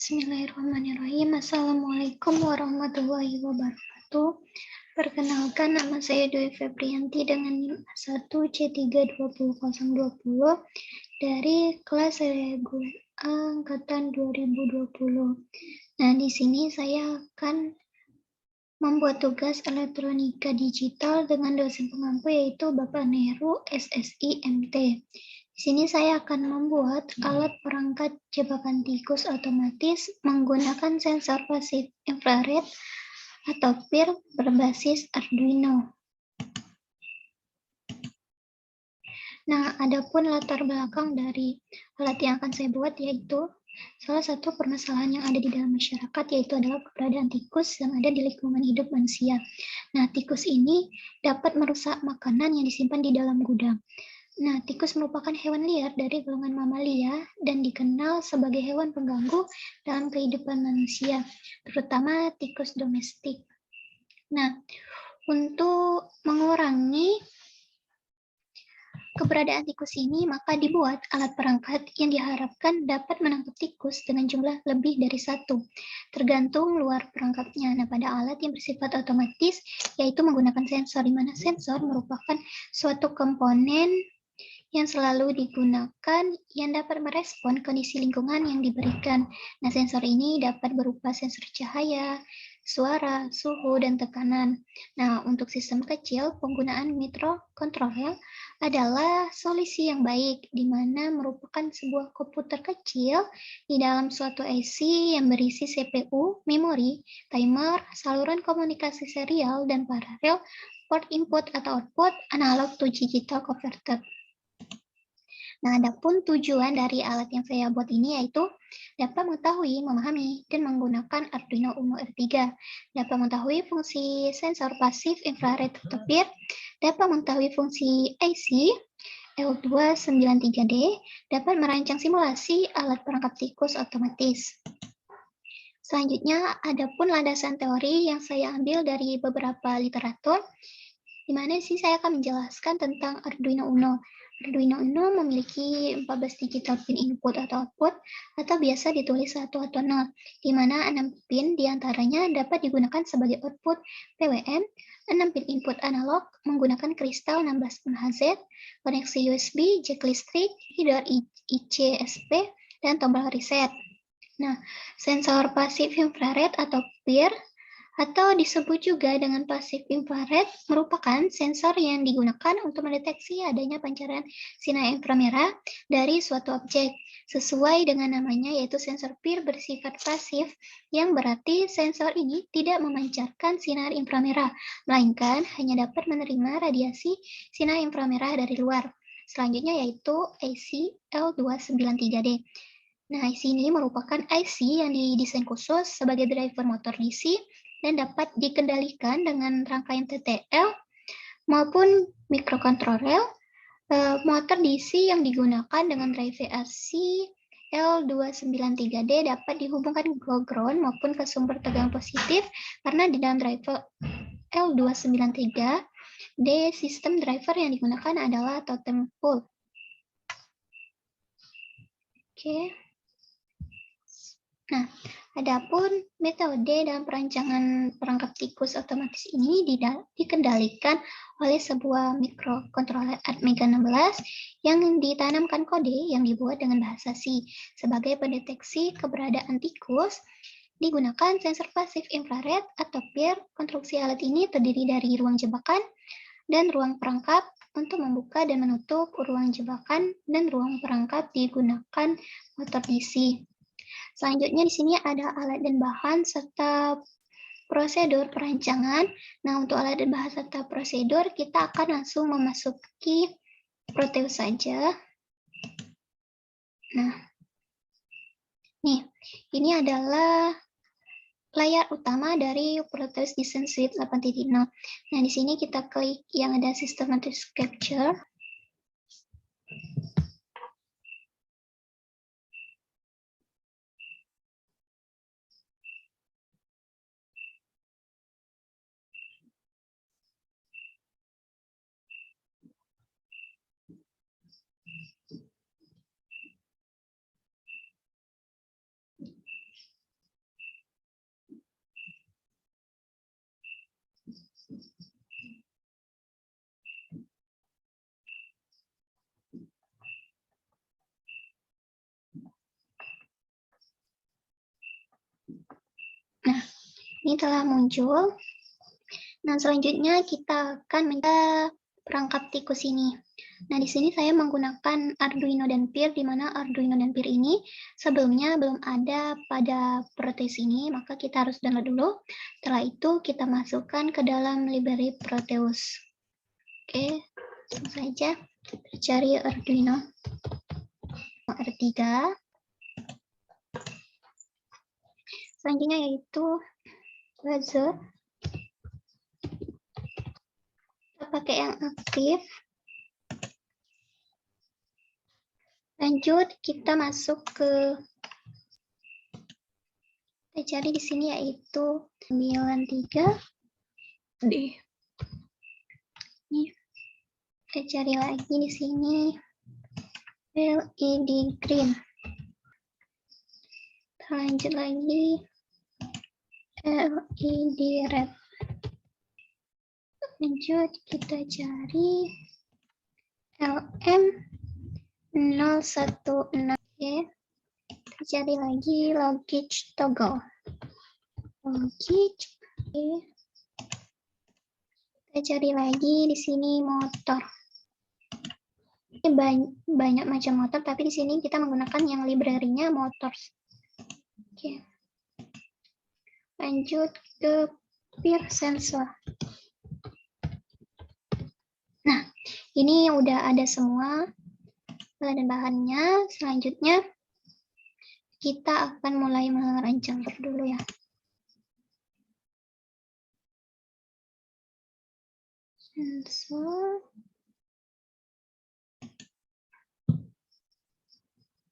Bismillahirrahmanirrahim. Assalamualaikum warahmatullahi wabarakatuh. Perkenalkan, nama saya Dwi Febrianti dengan NIM 1C320020 dari kelas reguler angkatan 2020. Nah, di sini saya akan membuat tugas elektronika digital dengan dosen pengampu yaitu Bapak Neru, SSI, MT. Di sini saya akan membuat alat perangkat jebakan tikus otomatis menggunakan sensor pasif infrared atau PIR berbasis Arduino. Nah, adapun latar belakang dari alat yang akan saya buat yaitu salah satu permasalahan yang ada di dalam masyarakat yaitu adalah keberadaan tikus yang ada di lingkungan hidup manusia. Nah, tikus ini dapat merusak makanan yang disimpan di dalam gudang. Nah, tikus merupakan hewan liar dari golongan mamalia dan dikenal sebagai hewan pengganggu dalam kehidupan manusia, terutama tikus domestik. Nah, untuk mengurangi keberadaan tikus ini, maka dibuat alat perangkat yang diharapkan dapat menangkap tikus dengan jumlah lebih dari satu, tergantung luar perangkapnya. Nah, pada alat yang bersifat otomatis, yaitu menggunakan sensor, di mana sensor merupakan suatu komponen yang selalu digunakan yang dapat merespon kondisi lingkungan yang diberikan. Nah, sensor ini dapat berupa sensor cahaya, suara, suhu, dan tekanan. Nah, untuk sistem kecil, penggunaan microcontroller adalah solusi yang baik, di mana merupakan sebuah komputer kecil di dalam suatu IC yang berisi CPU, memori, timer, saluran komunikasi serial, dan paralel, port input atau output, analog to digital converter. Nah, adapun tujuan dari alat yang saya buat ini yaitu dapat mengetahui, memahami, dan menggunakan Arduino Uno R3, dapat mengetahui fungsi sensor pasif infrared atau PIR, dapat mengetahui fungsi IC L293D, dapat merancang simulasi alat perangkap tikus otomatis. Selanjutnya, adapun landasan teori yang saya ambil dari beberapa literatur, di mana sih saya akan menjelaskan tentang Arduino Uno. Arduino Uno memiliki 14 digital pin input atau output, atau biasa ditulis 1 atau 0, di mana 6 pin diantaranya dapat digunakan sebagai output PWM, 6 pin input analog menggunakan kristal 16 MHz, koneksi USB, jack listrik, header ICSP, dan tombol reset. Nah, sensor pasif infrared atau PIR atau disebut juga dengan pasif infrared merupakan sensor yang digunakan untuk mendeteksi adanya pancaran sinar inframerah dari suatu objek. Sesuai dengan namanya yaitu sensor PIR bersifat pasif, yang berarti sensor ini tidak memancarkan sinar inframerah, melainkan hanya dapat menerima radiasi sinar inframerah dari luar. Selanjutnya yaitu IC L293D. Nah, IC ini merupakan IC yang didesain khusus sebagai driver motor DC dan dapat dikendalikan dengan rangkaian TTL maupun microcontroller. Motor DC yang digunakan dengan driver AC L293D dapat dihubungkan ke ground maupun ke sumber tegangan positif karena di dalam driver L293D sistem driver yang digunakan adalah totem pole. Oke. Nah, adapun metode dalam perancangan perangkap tikus otomatis ini dikendalikan oleh sebuah microcontroller Atmega 16 yang ditanamkan kode yang dibuat dengan bahasa C. Sebagai pendeteksi keberadaan tikus, digunakan sensor pasif infrared atau PIR. Konstruksi alat ini terdiri dari ruang jebakan dan ruang perangkap. Untuk membuka dan menutup ruang jebakan dan ruang perangkap digunakan motor DC. Selanjutnya di sini ada alat dan bahan serta prosedur perancangan. Nah, untuk alat dan bahan serta prosedur kita akan langsung memasuki Proteus saja. Nah, nih, ini adalah layar utama dari Proteus Design Suite 8.0. Nah, di sini kita klik yang ada Systematic Capture. Ini telah muncul. Nah, selanjutnya kita akan mencari perangkap tikus ini. Nah, di sini saya menggunakan Arduino dan Peer, di mana Arduino dan Peer ini sebelumnya belum ada pada Proteus ini, maka kita harus download dulu. Setelah itu kita masukkan ke dalam library Proteus. Oke, langsung saja cari Arduino R3. Selanjutnya yaitu buzzer. Kita pakai yang aktif. Lanjut kita masuk ke, kita cari di sini yaitu 93D. Ini kita cari lagi di sini LED green. Lanjut lagi LED red. Lanjut kita cari LM016. Oke. Kita cari lagi logic toggle. Logic. Oke. Kita cari lagi di sini motor. Ini banyak macam motor, tapi di sini kita menggunakan yang library-nya motors. Oke. Lanjut ke peer sensor. Nah, ini udah ada semua bahan-bahannya. Selanjutnya kita akan mulai merancang dulu ya. Sensor.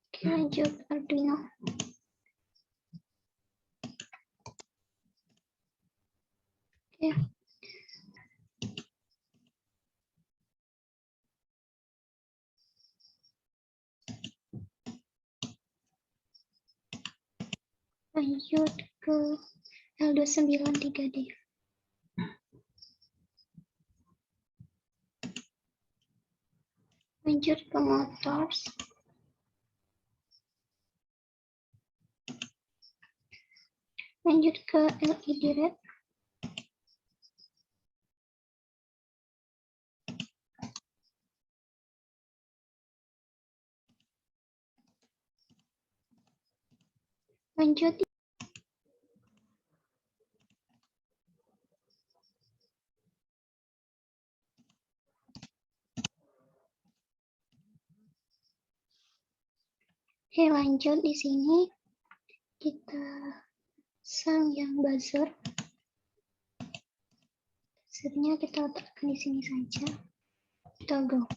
Oke, lanjut Arduino. Oke. Lanjut ke L293D. Lanjut ke motors. Lanjut ke LED red. Lanjut Oke, lanjut di sini kita sang yang buzzer. Buzzernya kita letakkan di sini saja. Toggle.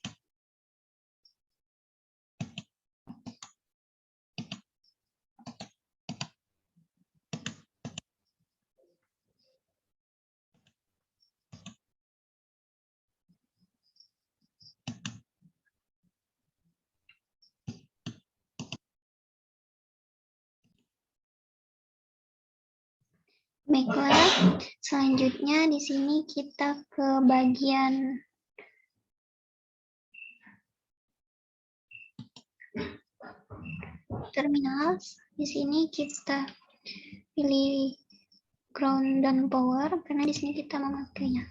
Baiklah, selanjutnya di sini kita ke bagian terminal. Di sini kita pilih ground dan power karena di sini kita memakainya.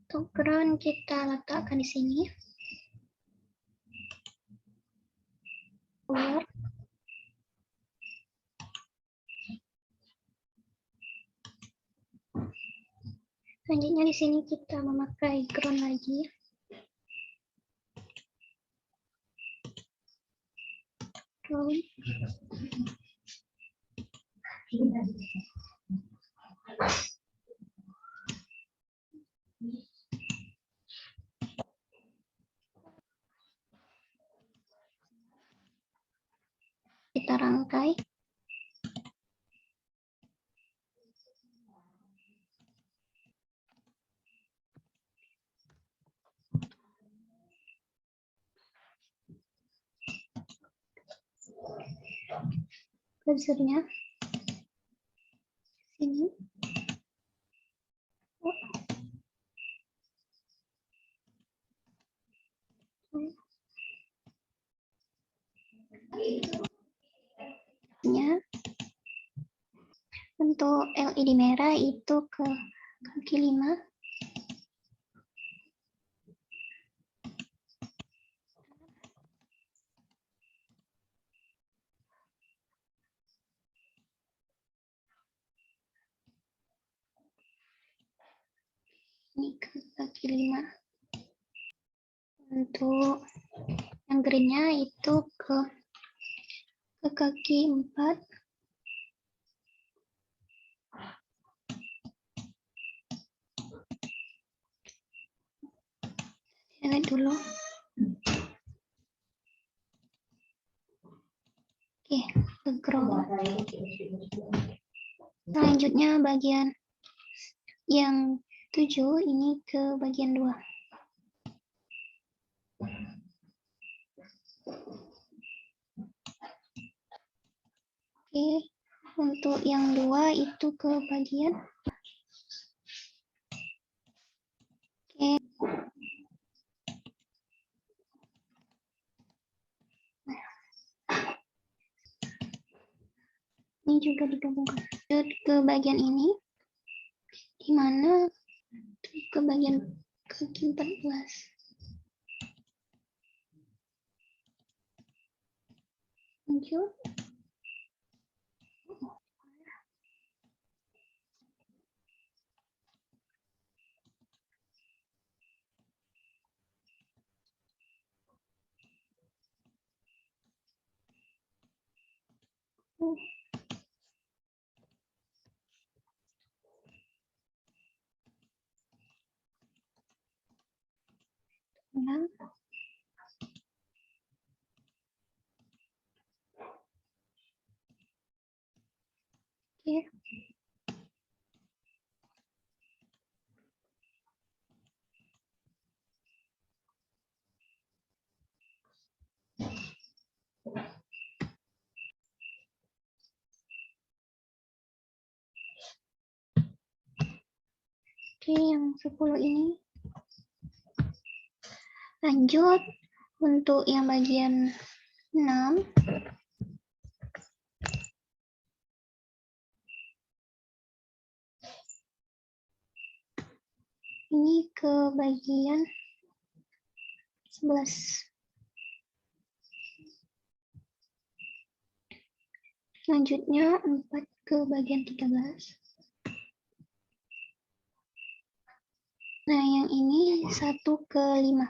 Untuk ground kita letakkan di sini. Power. Selanjutnya di sini kita memakai ground lagi. Ground. Kita rangkai. Buzzernya sini. Ya. Untuk LED merah itu ke kaki 5. Ini ke kaki 5. Untuk yang greennya itu ke kaki 4. Lihat dulu. Oke, ke ground. Selanjutnya bagian yang 7 ini ke bagian 2. Oke, untuk yang 2 itu ke bagian. Oke. Ini juga digabungkan ke bagian ini, di mana ke bagian kaki 14. Lanjut. Ulang. Oke. Oke, yang 10 ini. Lanjut, untuk yang bagian 6. Ini ke bagian 11. Selanjutnya 4 ke bagian 13. Nah, yang ini 1 ke 5.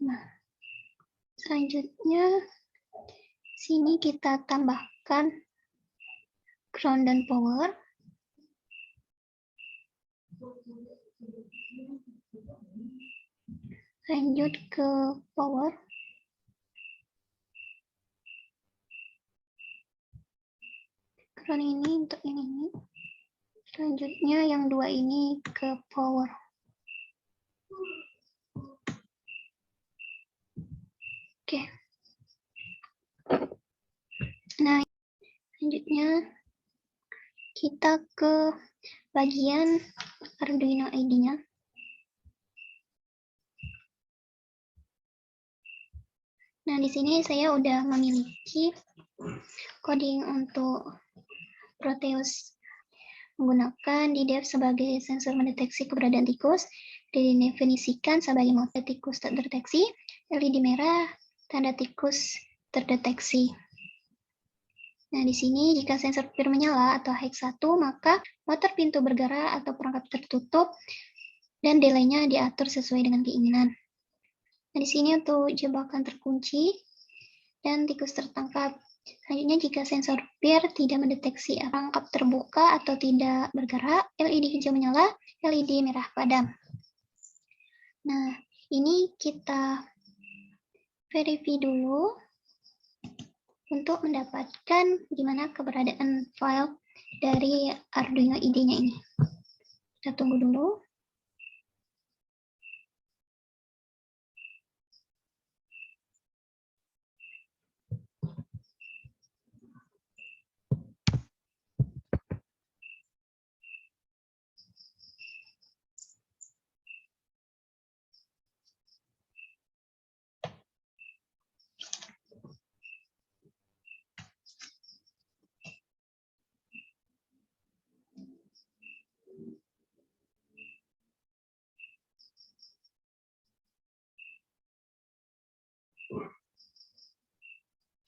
Nah, selanjutnya sini kita tambahkan ground dan power. Lanjut ke power. Ground ini untuk ini. Selanjutnya yang 2 ini ke power. Oke. Nah, selanjutnya kita ke bagian Arduino ID-nya. Nah, di sini saya udah memiliki coding untuk Proteus menggunakan DDEV sebagai sensor mendeteksi keberadaan tikus, didefinisikan sebagai motif tikus terdeteksi, LED merah, tanda tikus terdeteksi. Nah, di sini jika sensor PIR menyala atau hex 1, maka motor pintu bergerak atau perangkap tertutup dan delay-nya diatur sesuai dengan keinginan. Nah, di sini untuk jebakan terkunci dan tikus tertangkap. Selanjutnya, jika sensor PIR tidak mendeteksi perangkap terbuka atau tidak bergerak, LED hijau menyala, LED merah padam. Nah, ini kita verify dulu untuk mendapatkan gimana keberadaan file dari Arduino IDE-nya ini. Kita tunggu dulu.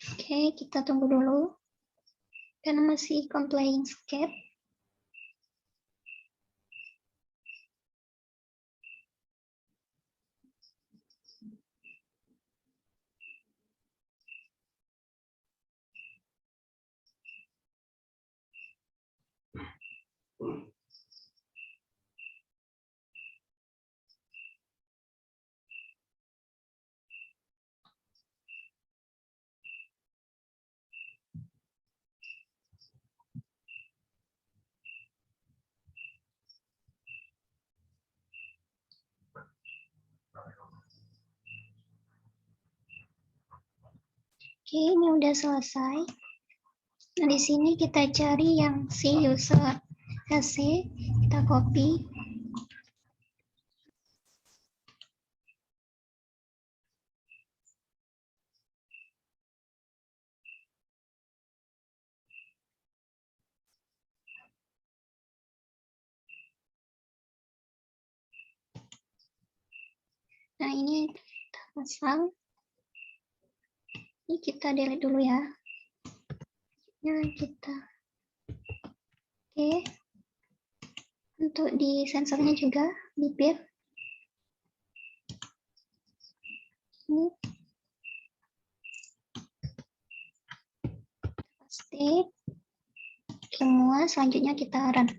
Oke, kita tunggu dulu. Karena masih complying scape. Oke, ini udah selesai. Nah, di sini kita cari yang si user HC, kita copy. Nah, ini kita pasang. Ini kita delete dulu ya. Nah, kita oke. Untuk di sensornya juga bibir. Ini pasti semua, selanjutnya kita run.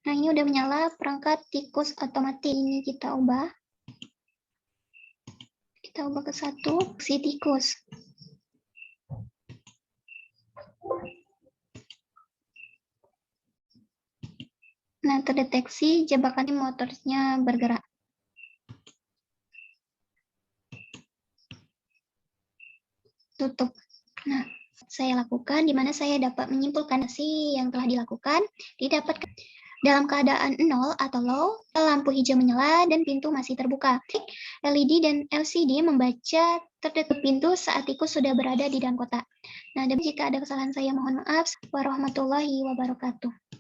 Nah, ini udah menyala perangkat tikus otomatis. Ini kita ubah. Kita ubah ke 1, si tikus. Nah, terdeteksi jebakan motornya bergerak. Tutup. Nah, saya lakukan di mana saya dapat menyimpulkan si yang telah dilakukan didapatkan dalam keadaan 0 atau low, lampu hijau menyala dan pintu masih terbuka. LED dan LCD membaca tertutup pintu saat tikus sudah berada di dalam kotak. Nah, dan jika ada kesalahan saya mohon maaf. Warahmatullahi wabarakatuh.